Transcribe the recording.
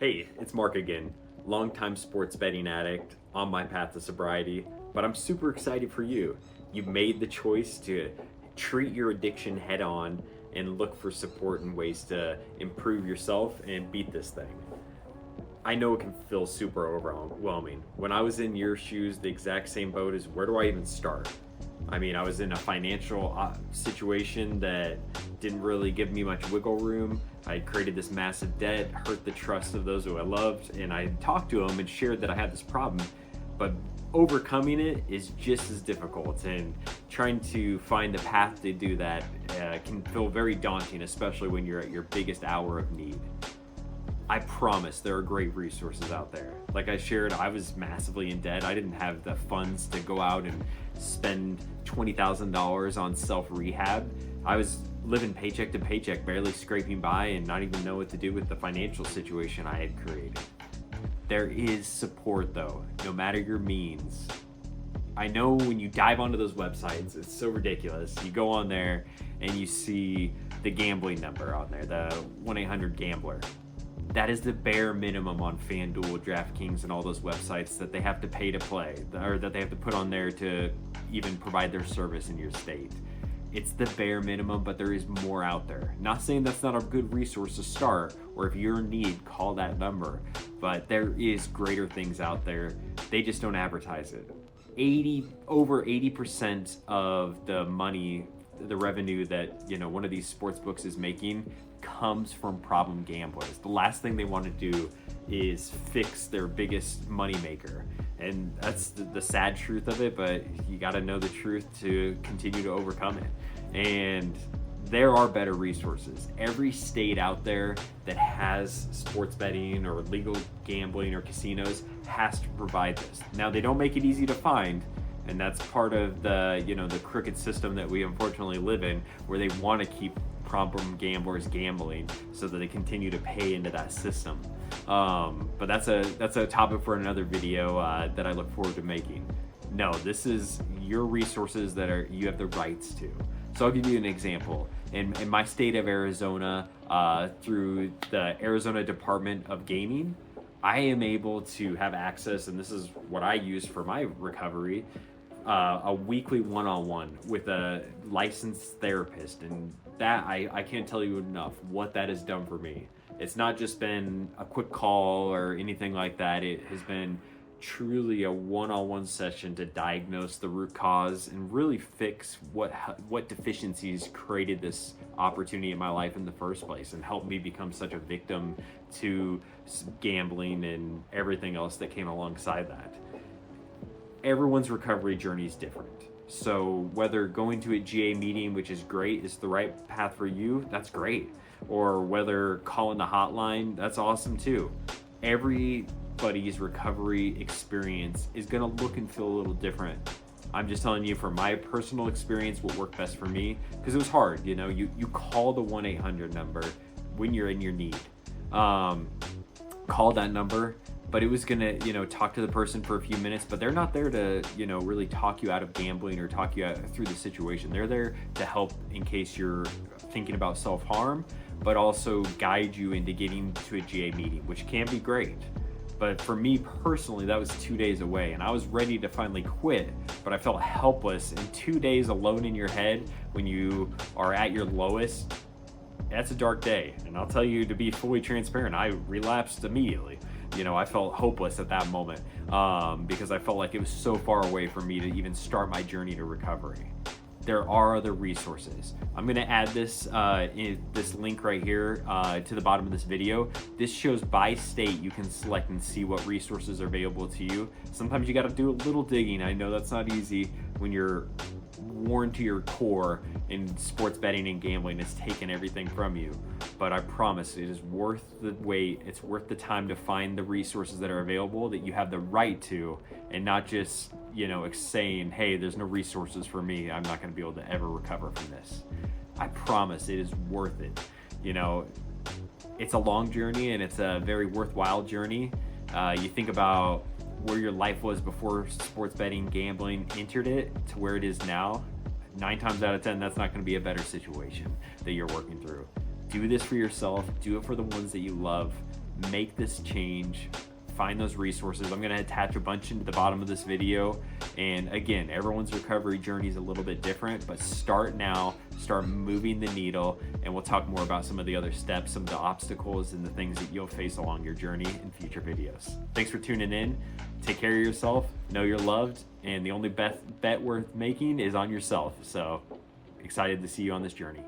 Hey, it's Mark again, longtime sports betting addict on my path to sobriety, but I'm super excited for you. You've made the choice to treat your addiction head on and look for support and ways to improve yourself and beat this thing. I know it can feel super overwhelming. When I was in your shoes, the exact same boat is where do I even start? I mean, I was in a financial situation that didn't really give me much wiggle room. I created this massive debt, hurt the trust of those who I loved, and I talked to them and shared that I had this problem. But overcoming it is just as difficult, and trying to find the path to do that can feel very daunting, especially when you're at your biggest hour of need. I promise there are great resources out there. Like I shared, I was massively in debt. I didn't have the funds to go out and spend $20,000 on self rehab. I was living paycheck to paycheck, barely scraping by, and not even know what to do with the financial situation I had created. There is support though, no matter your means. I know when you dive onto those websites, it's so ridiculous. You go on there and you see the gambling number on there, the 1-800-GAMBLER. That is the bare minimum on FanDuel, DraftKings, and all those websites that they have to pay to play, or that they have to put on there to even provide their service in your state. It's the bare minimum, but there is more out there. Not saying that's not a good resource to start, or if you're in need, call that number. But there is greater things out there. They just don't advertise it. Over 80% of the money, the revenue that one of these sports books is making comes from problem gamblers. The last thing they want to do is fix their biggest money maker, and that's the sad truth of it, but you got to know the truth to continue to overcome it. And there are better resources. Every state out there that has sports betting or legal gambling or casinos has to provide this. Now, they don't make it easy to find, and that's part of the crooked system that we unfortunately live in, where they want to keep problem gamblers gambling so that they continue to pay into that system. But that's a topic for another video that I look forward to making. No, this is your resources that you have the rights to. So I'll give you an example. In my state of Arizona, through the Arizona Department of Gaming, I am able to have access, and this is what I use for my recovery, a weekly one-on-one with a licensed therapist. And that, I can't tell you enough what that has done for me. It's not just been a quick call or anything like that. It has been truly a one-on-one session to diagnose the root cause and really fix what deficiencies created this opportunity in my life in the first place, and help me become such a victim to gambling and everything else that came alongside that. Everyone's recovery journey is different. So whether going to a GA meeting, which is great, is the right path for you, that's great. Or whether calling the hotline, that's awesome too. Everybody's recovery experience is gonna look and feel a little different. I'm just telling you from my personal experience what worked best for me, because it was hard. You call the 1-800 number when you're in your need. Call that number, but it was gonna talk to the person for a few minutes, but they're not there to really talk you out of gambling or talk you out through the situation. They're there to help in case you're thinking about self-harm, but also guide you into getting to a GA meeting, which can be great. But for me personally, that was 2 days away, and I was ready to finally quit, but I felt helpless. And 2 days alone in your head when you are at your lowest, that's a dark day. And I'll tell you, to be fully transparent, I relapsed immediately. I felt hopeless at that moment because I felt like it was so far away for me to even start my journey to recovery. There are other resources. I'm gonna add this link right here to the bottom of this video. This shows by state. You can select and see what resources are available to you. Sometimes you gotta do a little digging. I know that's not easy when you're worn to your core and sports betting and gambling has taken everything from you. But I promise it is worth the wait. It's worth the time to find the resources that are available that you have the right to, and not just saying, hey, there's no resources for me, I'm not going to be able to ever recover from this. I promise it is worth it. It's a long journey, and it's a very worthwhile journey. You think about where your life was before sports betting, gambling entered it to where it is now. 9 times out of 10, that's not going to be a better situation that you're working through. Do this for yourself. Do it for the ones that you love. make this change. Find those resources. I'm going to attach a bunch into the bottom of this video. And again, everyone's recovery journey is a little bit different, but start now, start moving the needle, and we'll talk more about some of the other steps, some of the obstacles, and the things that you'll face along your journey in future videos. Thanks for tuning in. Take care of yourself, know you're loved, and the only bet worth making is on yourself. So excited to see you on this journey.